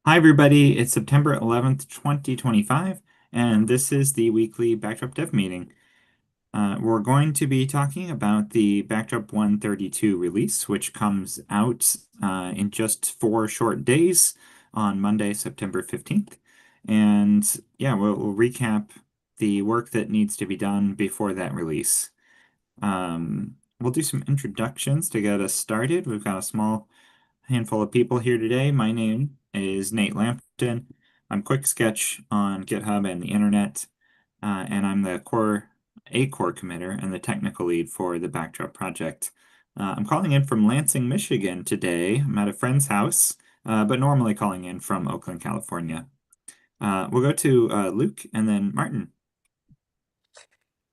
Hi, everybody. It's September 11th, 2025, and this is the weekly Backdrop Dev meeting. We're going to be talking about the Backdrop 132 release, which comes out in just 4 short days on Monday, September 15th. And yeah, we'll recap the work that needs to be done before that release. We'll do some introductions to get us started. We've got a small handful of people here today. My name is Nate Lampton. I'm Quick Sketch on GitHub and the internet, and I'm the core committer and the technical lead for the Backdrop project. I'm calling in from Lansing, Michigan today. I'm at a friend's house, but normally calling in from Oakland, California. We'll go to Luke and then Martin.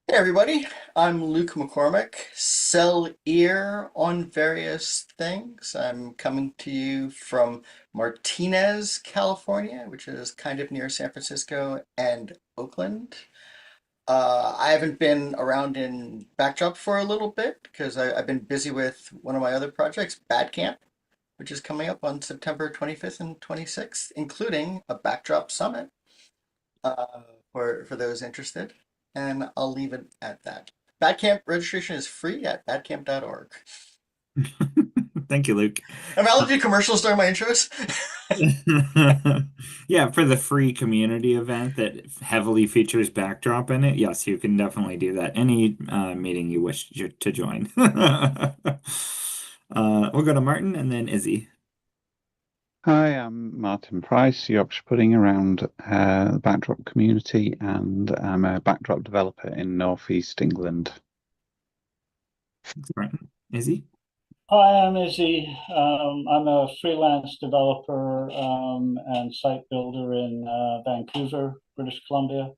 Hey everybody, I'm Luke McCormick, sell ear on various things. I'm coming to you from Martinez, California, which is kind of near San Francisco and Oakland. I haven't been around in Backdrop for a little bit because I've been busy with one of my other projects, Bad Camp, which is coming up on September 25th and 26th, including a Backdrop Summit uh, for those interested. And I'll leave it at that. Badcamp registration is free at badcamp.org. Thank you, Luke. Am I allowed to do commercials during my intros? Yeah, for the free community event that heavily features Backdrop in it, yes, you can definitely do that. Any meeting you wish to join. We'll go to Martin and then Izzy. Hi, I'm Martin Price, Yorkshire Pudding around the Backdrop community, and I'm a Backdrop developer in Northeast England. Thanks, Martin. Izzy? Hi, I'm Izzy. I'm a freelance developer and site builder in Vancouver, British Columbia.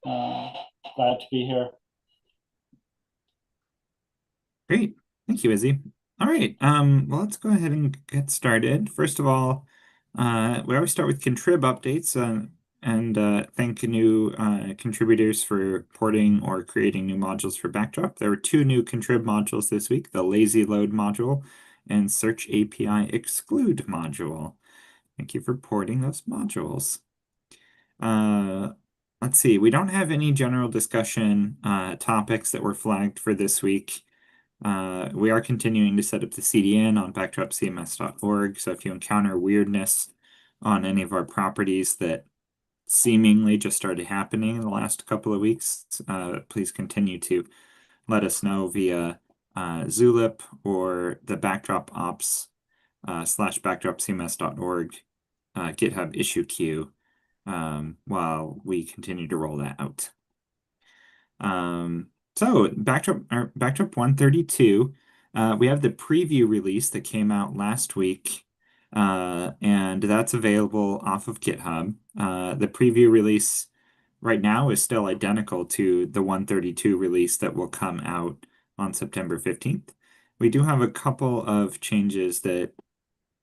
Uh, Glad to be here. Great. Thank you, Izzy. All right. Well, let's go ahead and get started. First of all, we always start with contrib updates and thank new contributors for porting or creating new modules for Backdrop. There were two new contrib modules this week, the lazy load module and search API exclude module. Thank you for porting those modules. Let's see, we don't have any general discussion topics that were flagged for this week. We are continuing to set up the CDN on backdropcms.org. So if you encounter weirdness on any of our properties that seemingly just started happening in the last couple of weeks, please continue to let us know via Zulip or the Backdrop Ops / backdropcms.org GitHub issue queue while we continue to roll that out. So Backdrop 132, we have the preview release that came out last week, and that's available off of GitHub. The preview release right now is still identical to the 132 release that will come out on September 15th. We do have a couple of changes that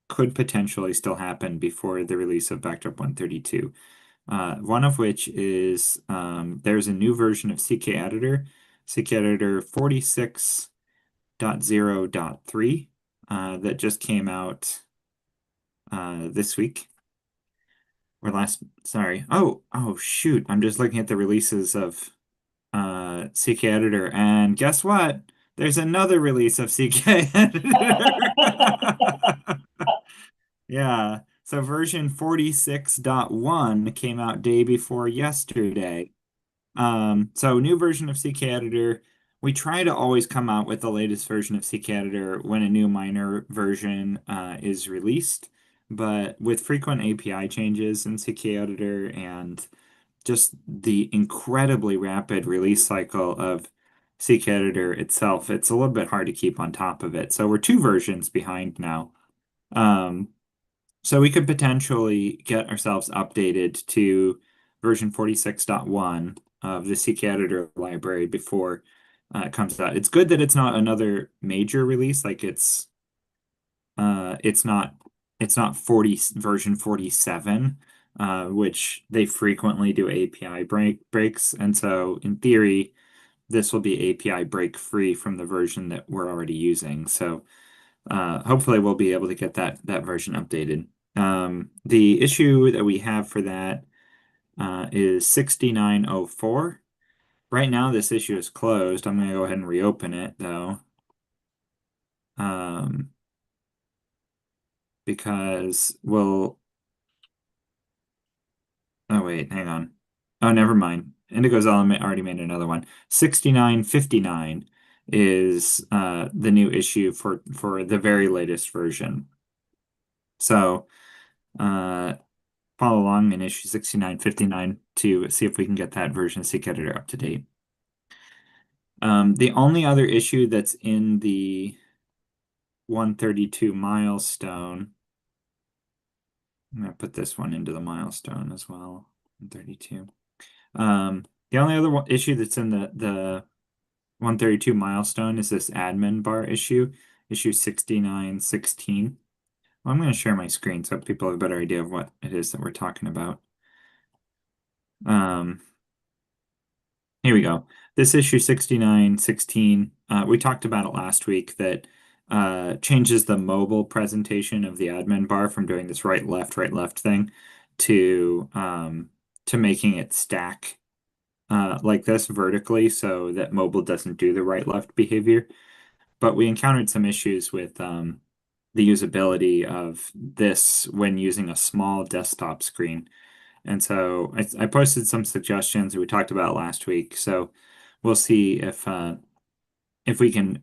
could potentially still happen before the release of Backdrop 132. One of which is there's a new version of CKEditor, CKEditor 46.0.3 that just came out this week. Sorry. Oh shoot. I'm just looking at the releases of CKEditor, and guess what? There's another release of CKEditor. Yeah. So version 46.1 came out day before yesterday. So new version of CKEditor. We try to always come out with the latest version of CKEditor when a new minor version is released. But with frequent API changes in CKEditor and just the incredibly rapid release cycle of CKEditor itself, it's a little bit hard to keep on top of it. So we're two versions behind now. So we could potentially get ourselves updated to version 46.1 of the CKEditor library before it comes out. It's good that it's not another major release, like it's not version 47, which they frequently do API breaks, and so in theory, this will be API break free from the version that we're already using. So hopefully we'll be able to get that version updated. The issue that we have for that is 6904. Right now, this issue is closed. I'm going to go ahead and reopen it though. Because we'll, oh wait, hang on. Oh, never mind. Indigo's Element already made another one. 6959 is the new issue for the very latest version. So follow along in issue 6959 to see if we can get that version SEEK Editor up to date. The only other issue that's in the 132 milestone, I'm gonna put this one into the milestone as well. 132. The only other issue that's in the 132 milestone is this admin bar issue 6916. Well, I'm going to share my screen so people have a better idea of what it is that we're talking about. Here we go. This issue 6916, we talked about it last week, that changes the mobile presentation of the admin bar from doing this right left thing to making it stack like this vertically so that mobile doesn't do the right left behavior. But we encountered some issues with the usability of this when using a small desktop screen. And so I posted some suggestions that we talked about last week. So we'll see if we can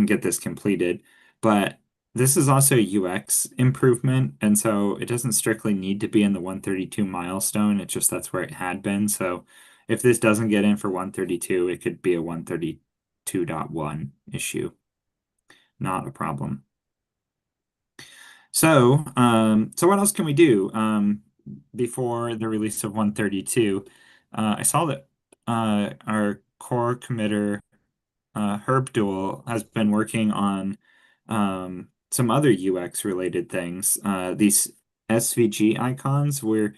get this completed. But this is also a UX improvement, and so it doesn't strictly need to be in the 132 milestone. It's just that's where it had been. So if this doesn't get in for 132, it could be a 132.1 issue. Not a problem. So, so what else can we do before the release of 132? I saw that our core committer Herb Duel has been working on some other UX related things. These SVG icons, we're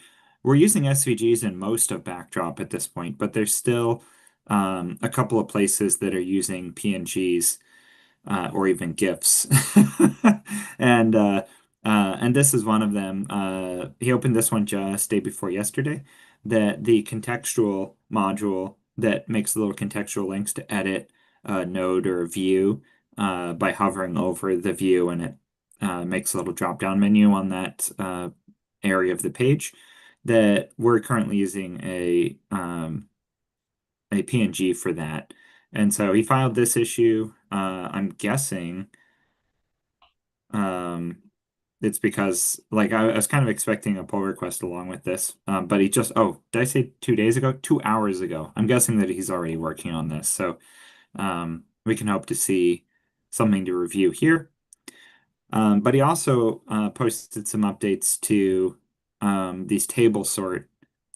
using SVGs in most of Backdrop at this point, but there's still a couple of places that are using PNGs or even GIFs. And this is one of them. He opened this one just day before yesterday. That the contextual module that makes little contextual links to edit a node or a view by hovering over the view, and it makes a little drop-down menu on that area of the page. That we're currently using a PNG for that. And so he filed this issue. I'm guessing it's because like I was kind of expecting a pull request along with this, but he just, oh, did I say 2 days ago? 2 hours ago. I'm guessing that he's already working on this. So we can hope to see something to review here. But he also posted some updates to these table sort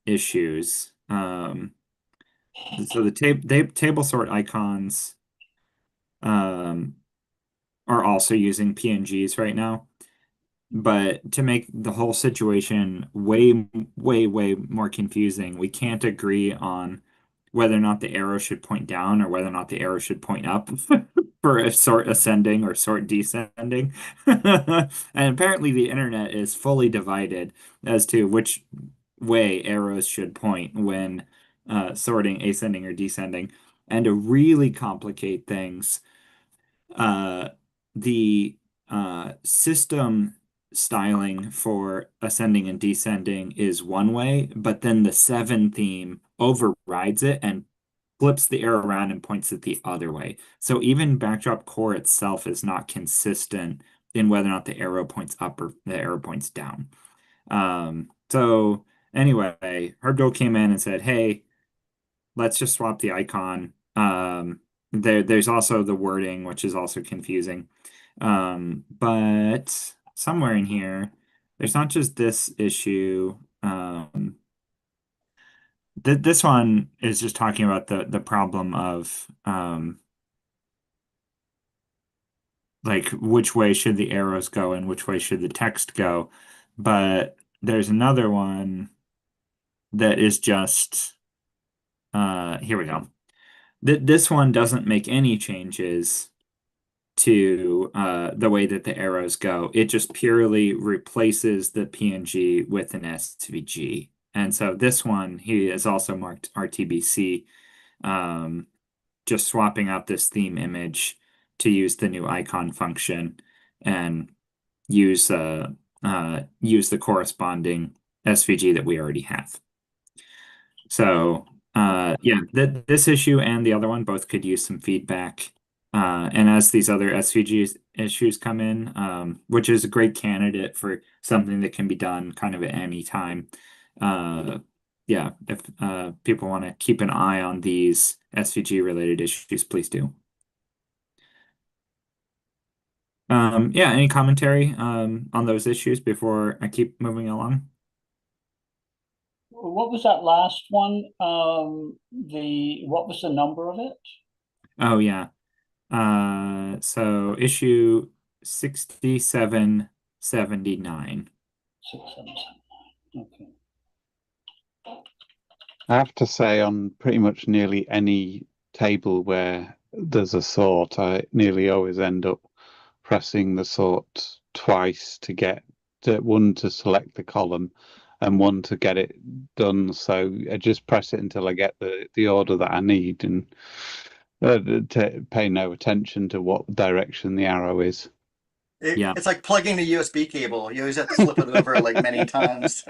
issues. So the table sort icons are also using PNGs right now. But to make the whole situation way more confusing, we can't agree on whether or not the arrow should point down or whether or not the arrow should point up for a sort ascending or sort descending. And apparently the internet is fully divided as to which way arrows should point when sorting ascending or descending. And to really complicate things, the system styling for ascending and descending is one way, but then the 7 theme overrides it and flips the arrow around and points it the other way. So even Backdrop Core itself is not consistent in whether or not the arrow points up or the arrow points down. So anyway, Herbdo came in and said, hey, let's just swap the icon. There's also the wording, which is also confusing. But somewhere in here, there's not just this issue. This one is just talking about the problem of like which way should the arrows go and which way should the text go. But there's another one that is just here we go. This one doesn't make any changes to the way that the arrows go. It just purely replaces the PNG with an SVG. And so this one, he is also marked RTBC, just swapping out this theme image to use the new icon function and use use the corresponding SVG that we already have. So yeah, this issue and the other one both could use some feedback. And as these other SVG issues come in, which is a great candidate for something that can be done kind of at any time. Yeah, if people want to keep an eye on these SVG related issues, please do. Yeah, any commentary on those issues before I keep moving along? What was that last one? What was the number of it? Oh yeah. So issue 6779. 6779. Okay. I have to say, on pretty much nearly any table where there's a sort, I nearly always end up pressing the sort twice to get one to select the column and one to get it done. So I just press it until I get the order that I need and to pay no attention to what direction the arrow is. Yeah. It's like plugging the USB cable. You always have to flip it over like many times,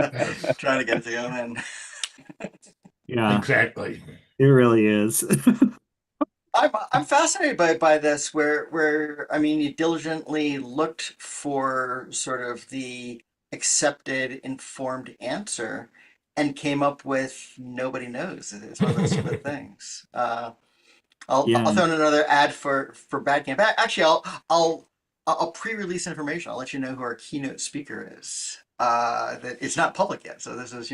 trying to get it to go in. Yeah, Exactly. it really is. I'm fascinated by this, where I mean, you diligently looked for sort of the accepted, informed answer, and came up with nobody knows. It's one of those sort of things. I'll Yeah. throw in another ad for Bad Camp. Actually, I'll pre-release information. I'll let you know who our keynote speaker is. That it's not public yet, so this is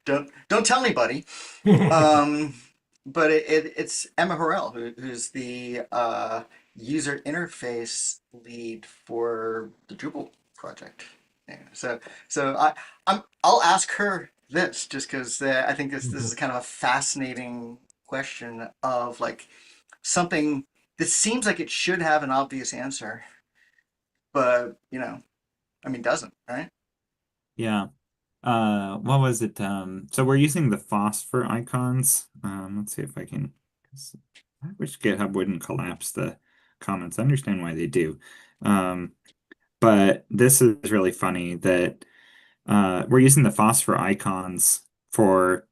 don't tell anybody. But it's Emma Harrell, who's the user interface lead for the Drupal project. Yeah, so I'll ask her this just because I think this is kind of a fascinating question of like something that seems like it should have an obvious answer, but I mean, doesn't, right? Yeah. What was it? So we're using the phosphor icons. Let's see if I can. I wish GitHub wouldn't collapse the comments. I understand why they do. But this is really funny that we're using the phosphor icons for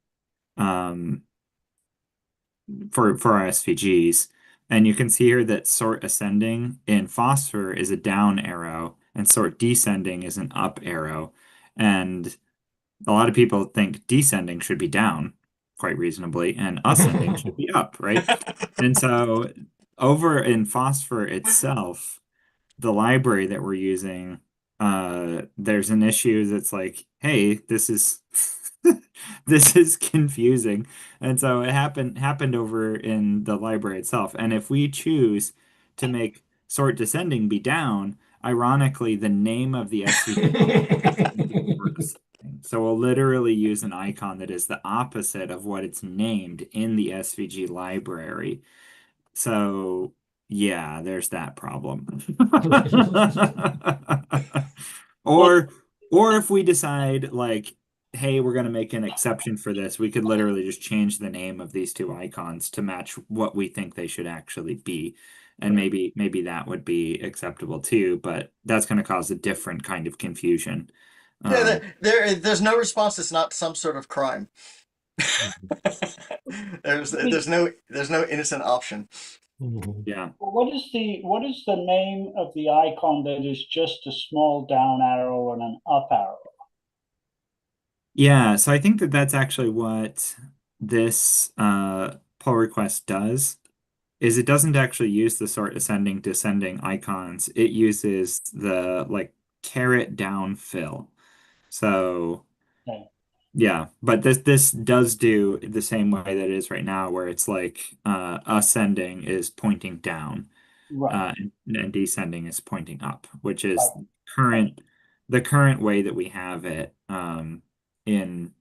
our SVGs. And you can see here that sort ascending in phosphor is a down arrow and sort descending is an up arrow. And a lot of people think descending should be down quite reasonably and ascending should be up, right? And so over in phosphor itself, the library that we're using, there's an issue that's like, hey, this is this is confusing. And so it happened over in the library itself. And if we choose to make sort descending be down, ironically, the name of the SVG so we'll literally use an icon that is the opposite of what it's named in the SVG library. So yeah, there's that problem. Or if we decide like, hey, we're going to make an exception for this, we could literally just change the name of these two icons to match what we think they should actually be. And maybe that would be acceptable too, but that's going to cause a different kind of confusion. Yeah, there's no response that's not some sort of crime. There's no innocent option. Yeah. What is the name of the icon that is just a small down arrow and an up arrow? Yeah, so I think that that's actually what this pull request does, is it doesn't actually use the sort ascending, descending icons. It uses the like caret down fill. So Okay. yeah, but this does do the same way that it is right now, where it's like ascending is pointing down, Right. and descending is pointing up, which is Right. the current way that we have it in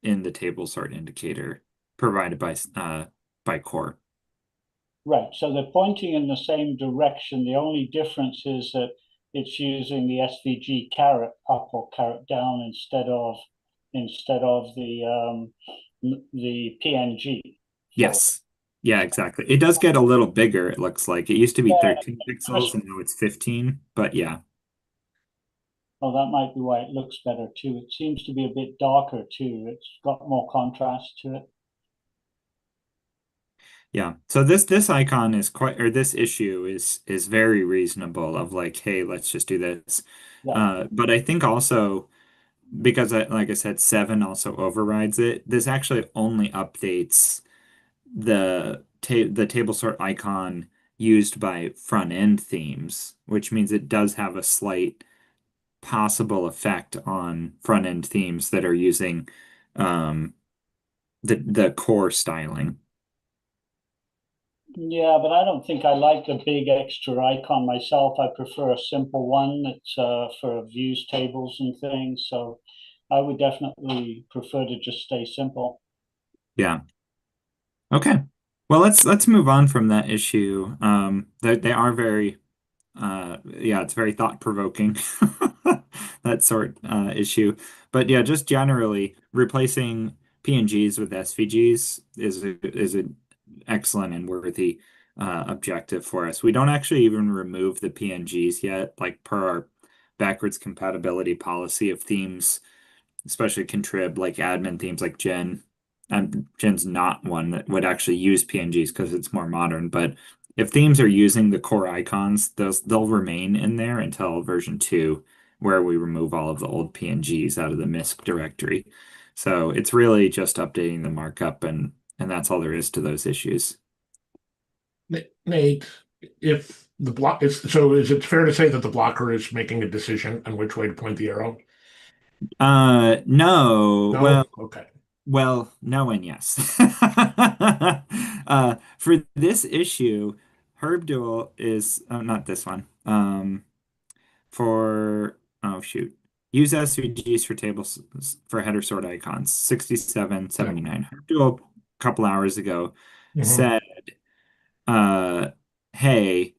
the table sort indicator provided by core. Right, so they're pointing in the same direction. The only difference is that it's using the SVG caret up or caret down instead of the PNG. Yes. Yeah, exactly. It does get a little bigger, it looks like. It used to be Yeah, 13 pixels and now it's 15, but yeah. well, that might be why it looks better too. It seems to be a bit darker too. It's got more contrast to it. Yeah. So this icon is quite, or this issue is very reasonable of like, hey, let's just do this. Yeah, But I think also because like I said, 7 also overrides it. This actually only updates the table sort icon used by front end themes, which means it does have a slight possible effect on front end themes that are using um, the core styling. yeah, but I don't think I like the big extra icon myself. I prefer a simple one that's for views tables and things. So I would definitely prefer to just stay simple. Yeah. Okay. Well, let's move on from that issue. They are very yeah, it's very thought-provoking that sort issue. But yeah, just generally replacing PNGs with SVGs is an excellent and worthy objective for us. We don't actually even remove the PNGs yet, like per our backwards compatibility policy of themes, especially contrib like admin themes like Gen. And Gen's not one that would actually use PNGs because it's more modern, but if themes are using the core icons, they'll remain in there until version 2, where we remove all of the old PNGs out of the MISC directory. So it's really just updating the markup and that's all there is to those issues. Nate, if the block is so, is it fair to say that the blocker is making a decision on which way to point the arrow? No. No? Okay. Well, no and yes. For this issue, HerbDuel is not this one. For oh shoot, use SVGs for tables for header sort icons. 6779. HerbDuel a couple hours ago Mhm. said, hey,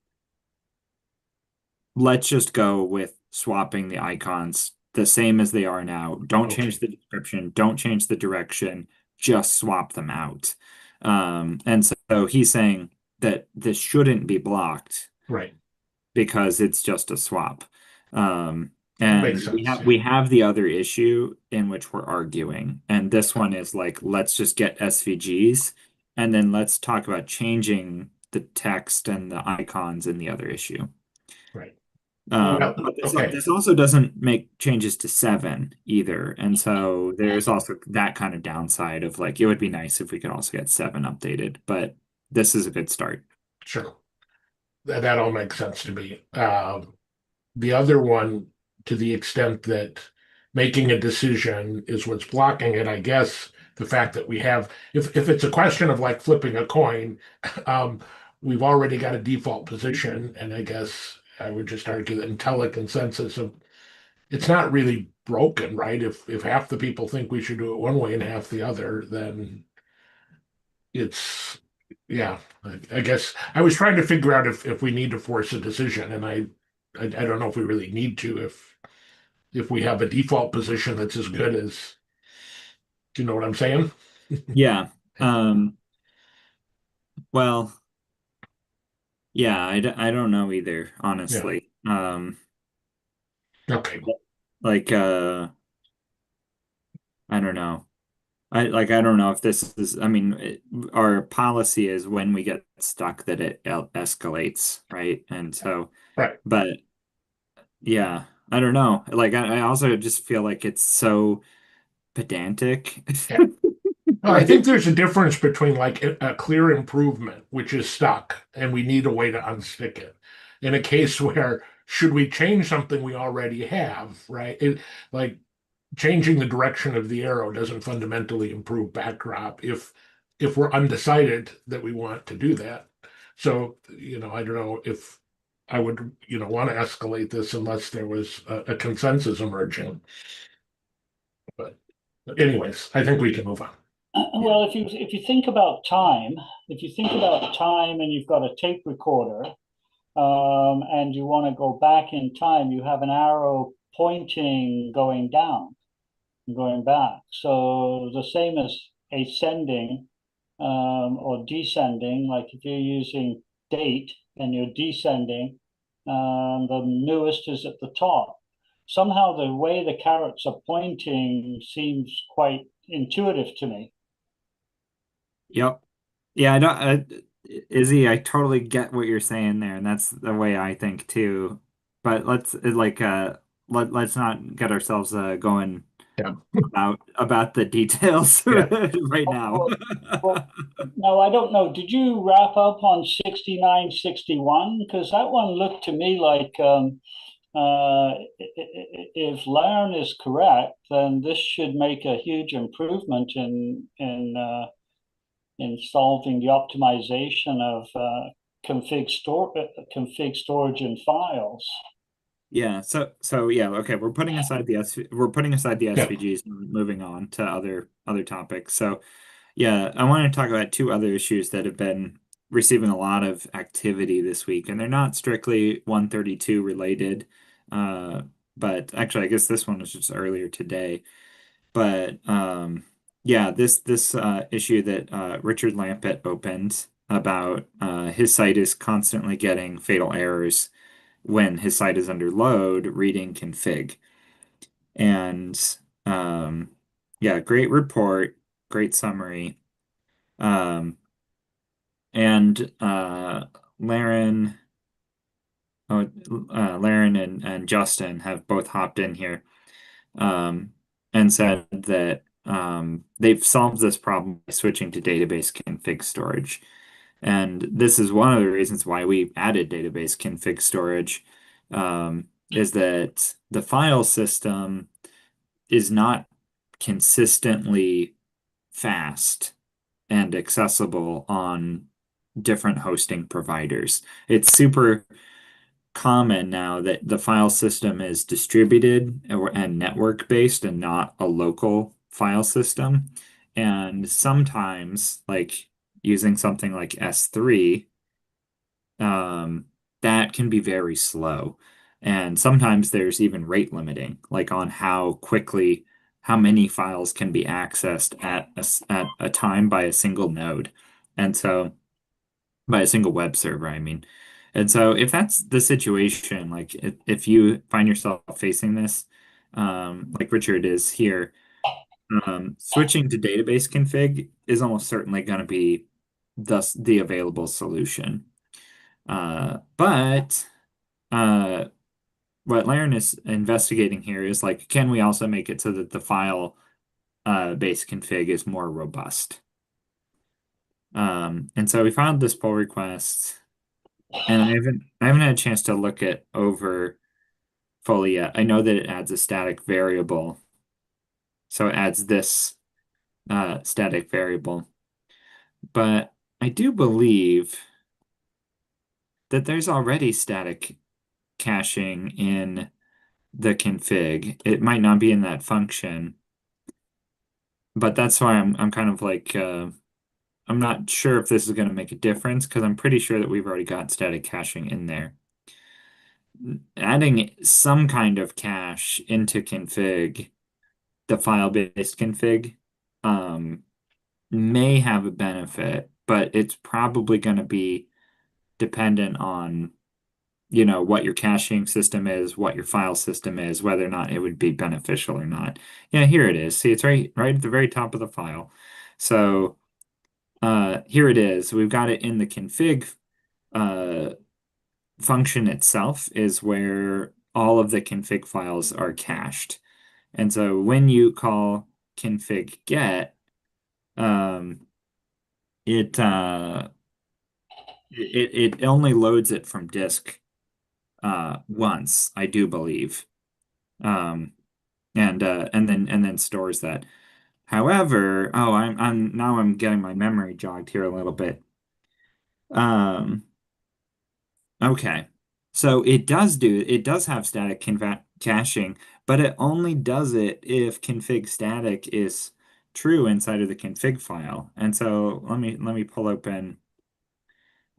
let's just go with swapping the icons the same as they are now. Don't change Okay. the description, don't change the direction, just swap them out. And so he's saying that this shouldn't be blocked Right. because it's just a swap. That makes And sense. we have the other issue in which we're arguing, and this one is like, let's just get SVGs, and then let's talk about changing the text and the icons in the other issue. Right. Well, But okay. this also doesn't make changes to 7 either. And so there's also that kind of downside of like, it would be nice if we could also get 7 updated, but this is a good start. Sure. That all makes sense to me. The other one, to the extent that making a decision is what's blocking it, I guess the fact that we have, if it's a question of like flipping a coin, we've already got a default position, and I guess I would just argue that IntelliConsensus of it's not really broken, right? If half the people think we should do it one way and half the other, then it's yeah. I guess I was trying to figure out if we need to force a decision, and I don't know if we really need to if we have a default position that's as good as, do you know what I'm saying? Yeah. Well, yeah, I don't know either, Yeah. honestly. Okay. Like, I don't know. I don't know if this is, I mean, our policy is when we get stuck that it escalates, right? And so, Right. but yeah, I don't know. Like, I also just feel like it's so pedantic. Yeah. Well, I think Right? there's a difference between like a clear improvement, which is stuck, and we need a way to unstick it. In a case where should we change something we already have, right? Like changing the direction of the arrow doesn't fundamentally improve backdrop if we're undecided that we want to do that. So, I don't know if I would, want to escalate this unless there was a consensus emerging. But anyways, I think we can move on. Well, if you think about time, and you've got a tape recorder, and you want to go back in time, you have an arrow pointing going down, going back. So the same as ascending, or descending, like if you're using date and you're descending, the newest is at the top. Somehow the way the carrots are pointing seems quite intuitive to me. Yep. Yeah, I don't, Izzy, I totally get what you're saying there, and that's the way I think too. But let's not get ourselves going Yeah. about the details Yeah. right now. Well, no, I don't know. Did you wrap up on 6961? Because that one looked to me like, if Larn is correct, then this should make a huge improvement in solving the optimization of config storage and files. Yeah, so yeah, okay, we're putting aside the Yeah. SVGs and moving on to other topics. So yeah, I want to talk about two other issues that have been receiving a lot of activity this week, and they're not strictly 132 related. Uh, but actually I guess this one was just earlier today. But yeah, this issue that Richard Lampett opened about his site is constantly getting fatal errors when his site is under load reading config. And um, yeah, great report, great summary. Um, and Laren, Laren and Justin have both hopped in here and said that they've solved this problem by switching to database config storage. And this is one of the reasons why we added database config storage, is that the file system is not consistently fast and accessible on different hosting providers. It's super common now that the file system is distributed and network based and not a local file system. And sometimes, like using something like S3, that can be very slow. And sometimes there's even rate limiting, like on how many files can be accessed at a time by a single node. And so, by a single web server, I mean. And so if that's the situation, like if you find yourself facing this, like Richard is here, switching to database config is almost certainly going to be the available solution. But what Laren is investigating here is like, can we also make it so that the file base config is more robust? And so we found this pull request, and I haven't had a chance to look it over fully yet. I know that it adds a static variable, so it adds this static variable, but I do believe that there's already static caching in the config. It might not be in that function, but that's why I'm kind of like I'm not sure if this is going to make a difference because I'm pretty sure that we've already got static caching in there. Adding some kind of cache into config, the file-based config, may have a benefit, but it's probably going to be dependent on what your caching system is, what your file system is, whether or not it would be beneficial or not. Yeah, here it is. See, it's right at the very top of the file. So here it is. We've got it in the config function itself is where all of the config files are cached. And so when you call config get, it it only loads it from disk once, I do believe. And then stores that. However, oh, I'm getting my memory jogged here a little bit. Okay. So it does have static caching, but it only does it if config static is true inside of the config file. And so let me pull open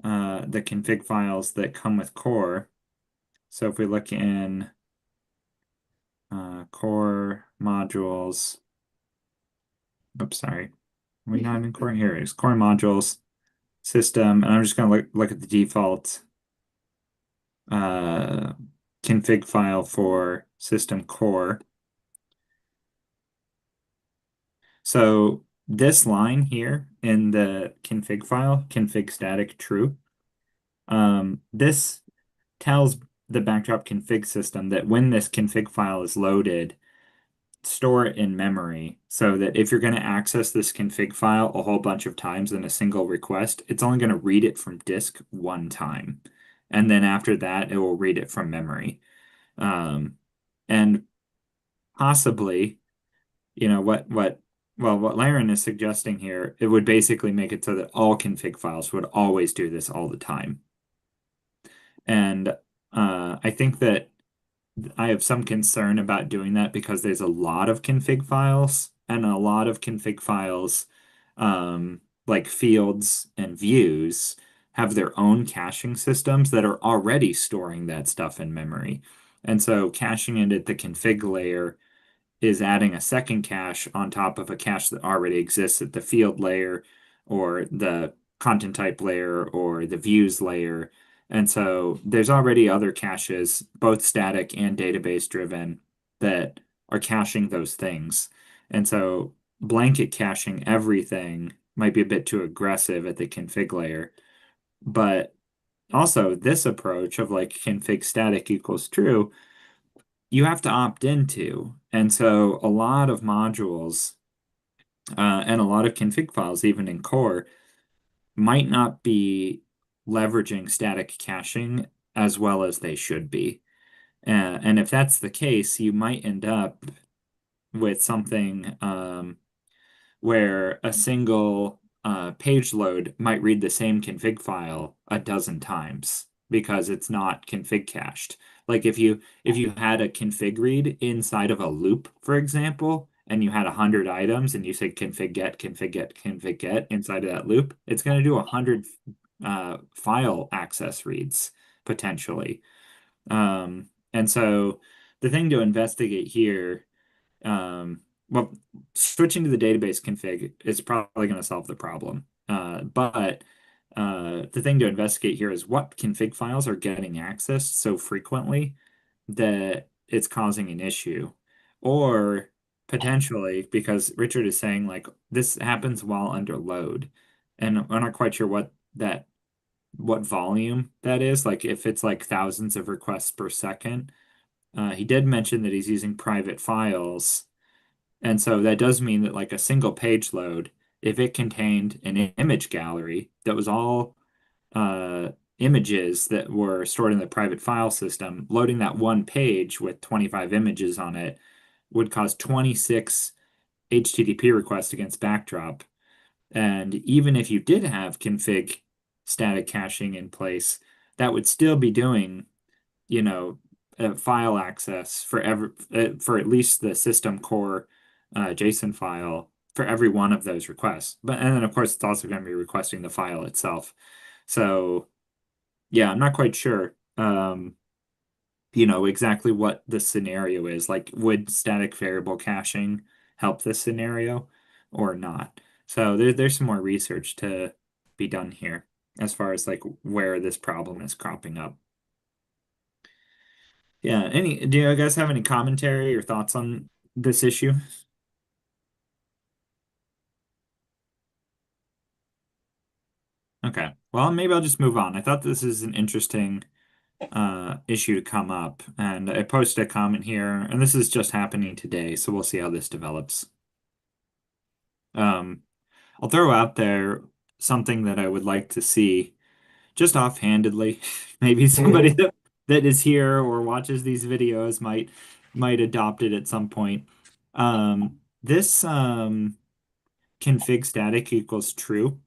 the config files that come with core. So if we look in core modules, oops, sorry, are we not in core? Here it is, core modules, system, and I'm just going to look at the default config file for system core. So this line here in the config file, config static true, this tells the backdrop config system that when this config file is loaded, store it in memory so that if you're going to access this config file a whole bunch of times in a single request, it's only going to read it from disk one time. And then after that, it will read it from memory. And possibly, what Laren is suggesting here, it would basically make it so that all config files would always do this all the time. And I think that I have some concern about doing that because there's a lot of config files, and a lot of config files, like fields and views, have their own caching systems that are already storing that stuff in memory. And so caching it at the config layer is adding a second cache on top of a cache that already exists at the field layer or the content type layer or the views layer. And so there's already other caches, both static and database driven, that are caching those things. And so blanket caching everything might be a bit too aggressive at the config layer. But also this approach of like config static equals true, you have to opt into. And so a lot of modules and a lot of config files, even in core, might not be leveraging static caching as well as they should be. And if that's the case, you might end up with something where a single page load might read the same config file a dozen times because it's not config cached. Like if you had a config read inside of a loop, for example, and you had 100 items and you said config get, config get, config get inside of that loop, it's going to do 100 file access reads potentially. And so the thing to investigate here, well, switching to the database config is probably going to solve the problem. But the thing to investigate here is what config files are getting accessed so frequently that it's causing an issue. Or potentially, because Richard is saying like this happens while under load. And I'm not quite sure what volume that is, like if it's like thousands of requests per second. He did mention that he's using private files. And so that does mean that like a single page load, if it contained an image gallery that was all images that were stored in the private file system, loading that one page with 25 images on it would cause 26 HTTP requests against Backdrop. And even if you did have config static caching in place, that would still be doing, file access for at least the system core JSON file for every one of those requests. And then of course it's also going to be requesting the file itself. So yeah, I'm not quite sure exactly what the scenario is. Like, would static variable caching help this scenario or not? So there's some more research to be done here as far as like where this problem is cropping up. Yeah, do you guys have any commentary or thoughts on this issue? Okay, well, maybe I'll just move on. I thought this is an interesting issue to come up, and I posted a comment here, and this is just happening today, so we'll see how this develops. I'll throw out there something that I would like to see just offhandedly. Maybe somebody that is here or watches these videos might adopt it at some point. This config static equals true,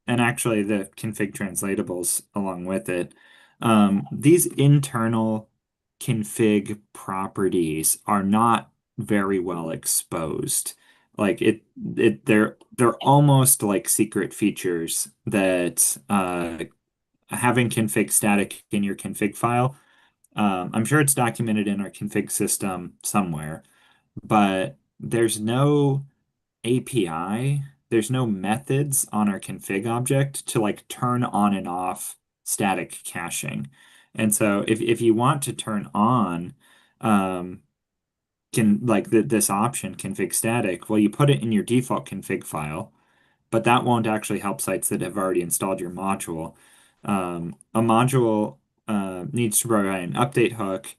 and actually the config translatables along with it. These internal config properties are not very well exposed Like they're almost like secret features that having config static in your config file. I'm sure it's documented in our config system somewhere, but there's no API, there's no methods on our config object to like turn on and off static caching. And so if you want to turn on um, can like this option config static, well, you put it in your default config file, but that won't actually help sites that have already installed your module. A module needs to provide an update hook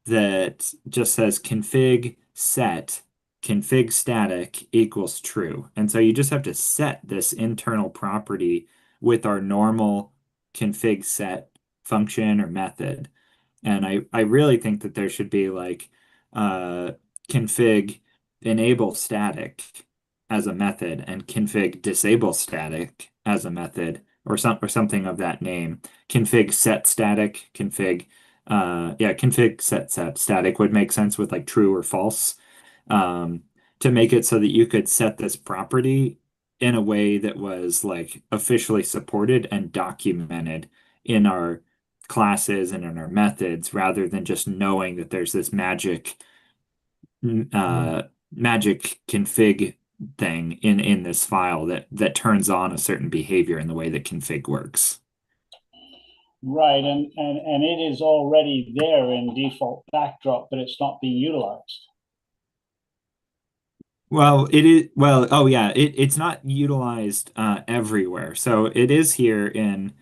that just says config set config static equals true. And so you just have to set this internal property with our normal config set function or method. And I really think that there should be like uh, config enable static as a method and config disable static as a method or something of that name. Config set static, config set static would make sense with like true or false. To make it so that you could set this property in a way that was like officially supported and documented in our classes and in our methods rather than just knowing that there's this magic config thing in this file that turns on a certain behavior in the way that config works. Right, and it is already there in default backdrop, but it's not being utilized. Well, it is, well, oh yeah, it's not utilized everywhere. So it is here in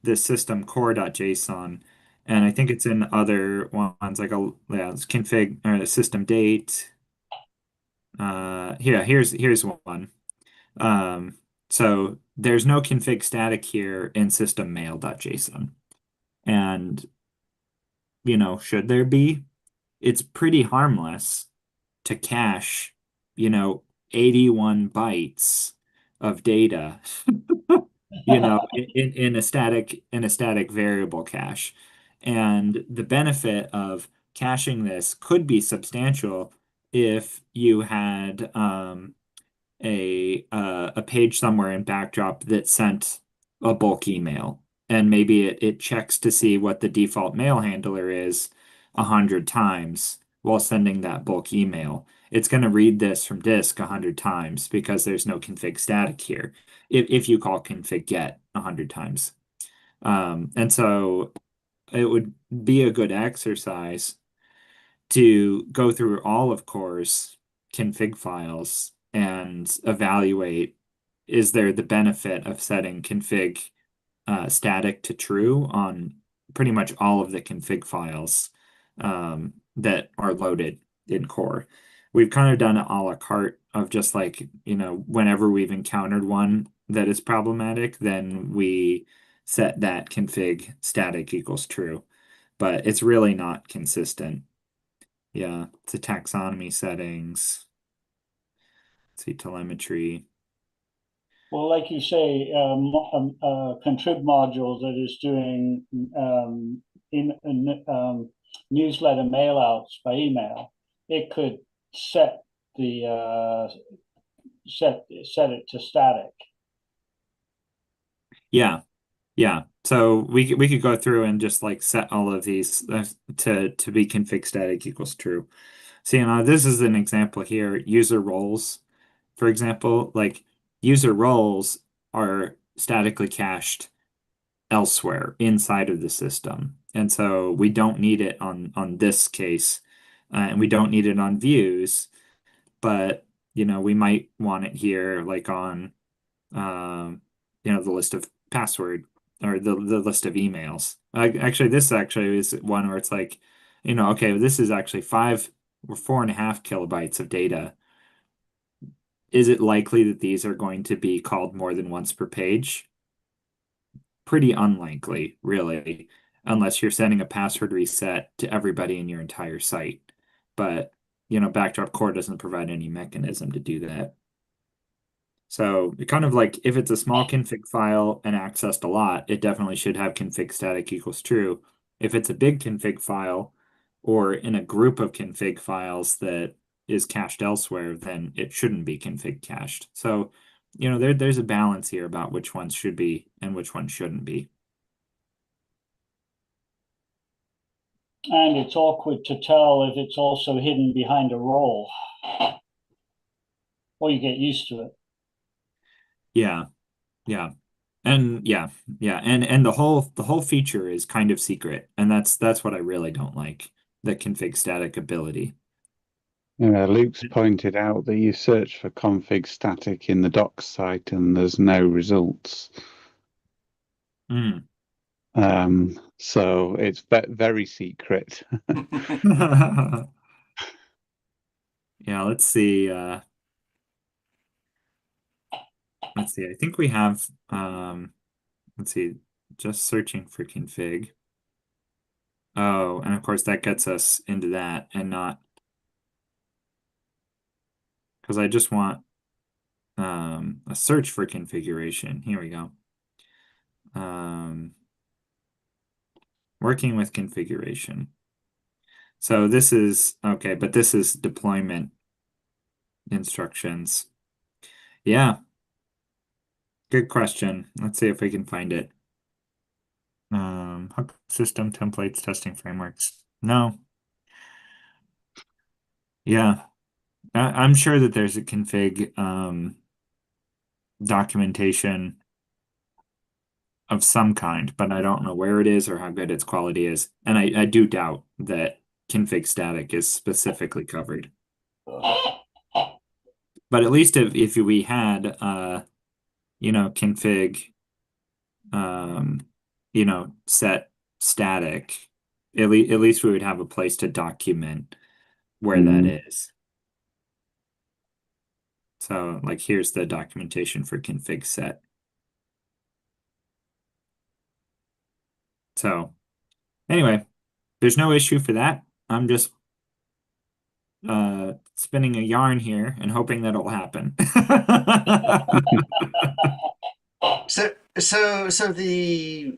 the system core.json, and I think it's in other ones like it's config or system date. Here's one. So there's no config static here in system mail.json. And should there be? It's pretty harmless to cache, 81 bytes of data, in a static variable cache. And the benefit of caching this could be substantial if you had a page somewhere in Backdrop that sent a bulk email, and maybe it checks to see what the default mail handler is 100 times while sending that bulk email. It's going to read this from disk 100 times because there's no config static here. If you call config get 100 times, and so it would be a good exercise to go through all of Core's config files and evaluate, is there the benefit of setting config static to true on pretty much all of the config files that are loaded in Core. We've kind of done it a la carte of just like, whenever we've encountered one that is problematic, then we set that config static equals true. But it's really not consistent. Yeah, it's a taxonomy settings. Let's see, telemetry. Well, like you say, contrib module that is doing newsletter mailouts by email, it could set set it to static. Yeah, yeah. So we could go through and just like set all of these to be config static equals true. So this is an example here. User roles, for example, like user roles are statically cached elsewhere inside of the system. And so we don't need it on this case, and we don't need it on views, but we might want it here like on the list of password or the list of emails. Actually, this actually is one where it's like, okay, this is actually 5 or 4.5 kilobytes of data. Is it likely that these are going to be called more than once per page? Pretty unlikely, really, unless you're sending a password reset to everybody in your entire site. But, Backdrop Core doesn't provide any mechanism to do that. So it kind of like if it's a small config file and accessed a lot, it definitely should have config static equals true. If it's a big config file or in a group of config files that is cached elsewhere, then it shouldn't be config cached. So, there's a balance here about which ones should be and which ones shouldn't be. And it's awkward to tell if it's also hidden behind a role. Or you get used to it. Yeah. Yeah. And and the whole feature is kind of secret, and that's what I really don't like, the config static ability. Luke's pointed out that you search for config static in the docs site and there's no results. Mm. So it's very secret. Yeah, let's see. Let's see. I think we have let's see, just searching for config. Oh, and of course that gets us into that and not, because I just want a search for configuration. Here we go. Working with configuration. So this is okay, but this is deployment instructions. Yeah. Good question. Let's see if we can find it. Hook system templates, testing frameworks. No. Yeah. I'm sure that there's a config documentation of some kind, but I don't know where it is or how good its quality is. And I do doubt that config static is specifically covered. But at least if we had config set static, at least we would have a place to document where that is. So like here's the documentation for config set. So anyway, there's no issue for that. I'm just spinning a yarn here and hoping that it'll happen. So the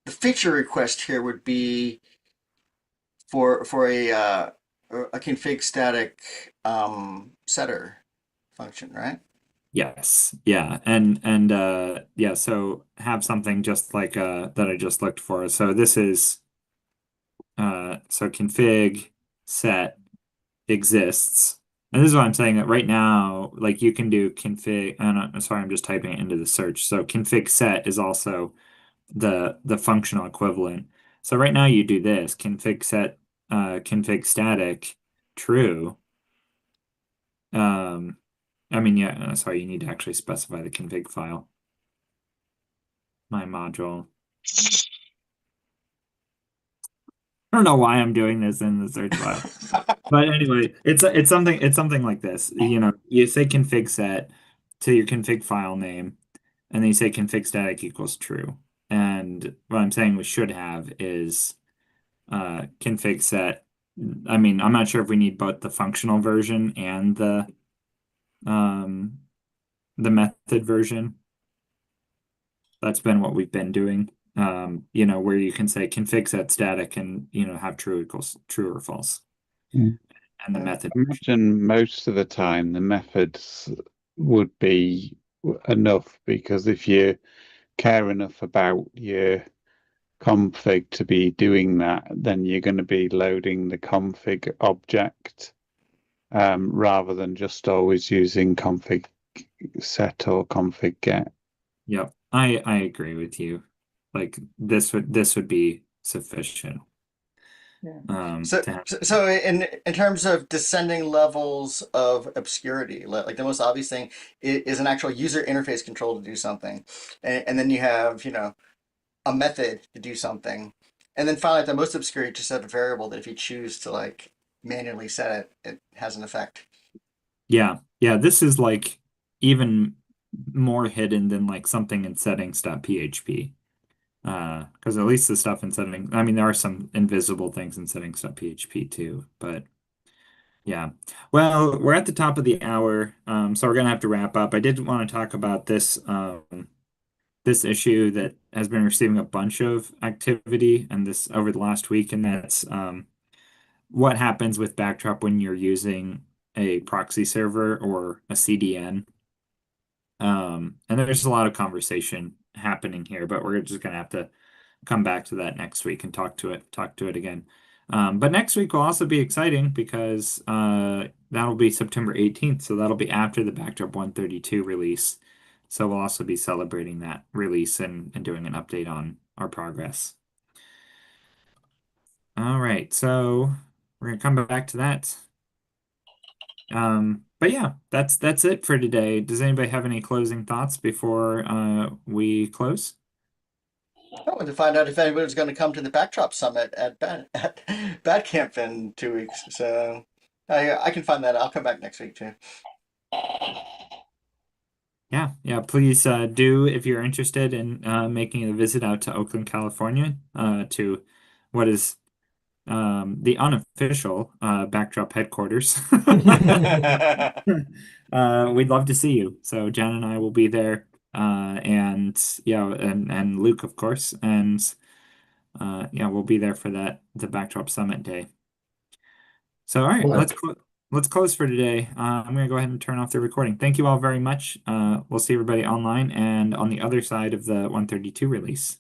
feature request here would be for a config static setter function, right? Yes. Yeah. And yeah, so have something just like that I just looked for. So this is so config set exists. And this is what I'm saying, that right now, like you can do config, and I'm sorry, I'm just typing it into the search. So config set is also the functional equivalent. So right now you do this config set config static true. I mean, yeah, sorry, you need to actually specify the config file. My module. I don't know why I'm doing this in the search file. But anyway, it's something like this. You say config set to your config file name, and then you say config static equals true. And what I'm saying we should have is config set. I mean, I'm not sure if we need both the functional version and the method version. That's been what we've been doing. Where you can say config set static and have true equals true or false. Mm. And the method. I imagine most of the time the methods would be enough, because if you care enough about your config to be doing that, then you're going to be loading the config object rather than just always using config set or config get. Yep, I agree with you. Like this would be sufficient. Yeah. To have. So in terms of descending levels of obscurity, like the most obvious thing is an actual user interface control to do something, and then you have a method to do something, and then finally at the most obscure, you just set a variable that if you choose to like manually set it, it has an effect. Yeah, this is like even more hidden than like something in settings.php. Because at least the stuff in settings, I mean, there are some invisible things in settings.php too, but yeah. Well, we're at the top of the hour, so we're gonna have to wrap up. I did want to talk about this issue that has been receiving a bunch of activity and this over the last week, and that's what happens with Backdrop when you're using a proxy server or a CDN. And there's a lot of conversation happening here, but we're just gonna have to come back to that next week and talk to it again. But next week will also be exciting because that'll be September 18th, so that'll be after the Backdrop 132 release. So we'll also be celebrating that release and doing an update on our progress. All right, so we're gonna come back to that. But yeah, that's it for today. Does anybody have any closing thoughts before we close? I wanted to find out if anybody's going to come to the Backdrop Summit at Bat Camp in 2 weeks. So I can find that. I'll come back next week too. Yeah, please do if you're interested in making a visit out to Oakland, California, to what is the unofficial Backdrop headquarters. We'd love to see you. So Jen and I will be there, and yeah, and Luke, of course, and yeah, we'll be there for the Backdrop Summit day. So all right, Cool. let's close for today. I'm gonna go ahead and turn off the recording. Thank you all very much. We'll see everybody online and on the other side of the 132 release.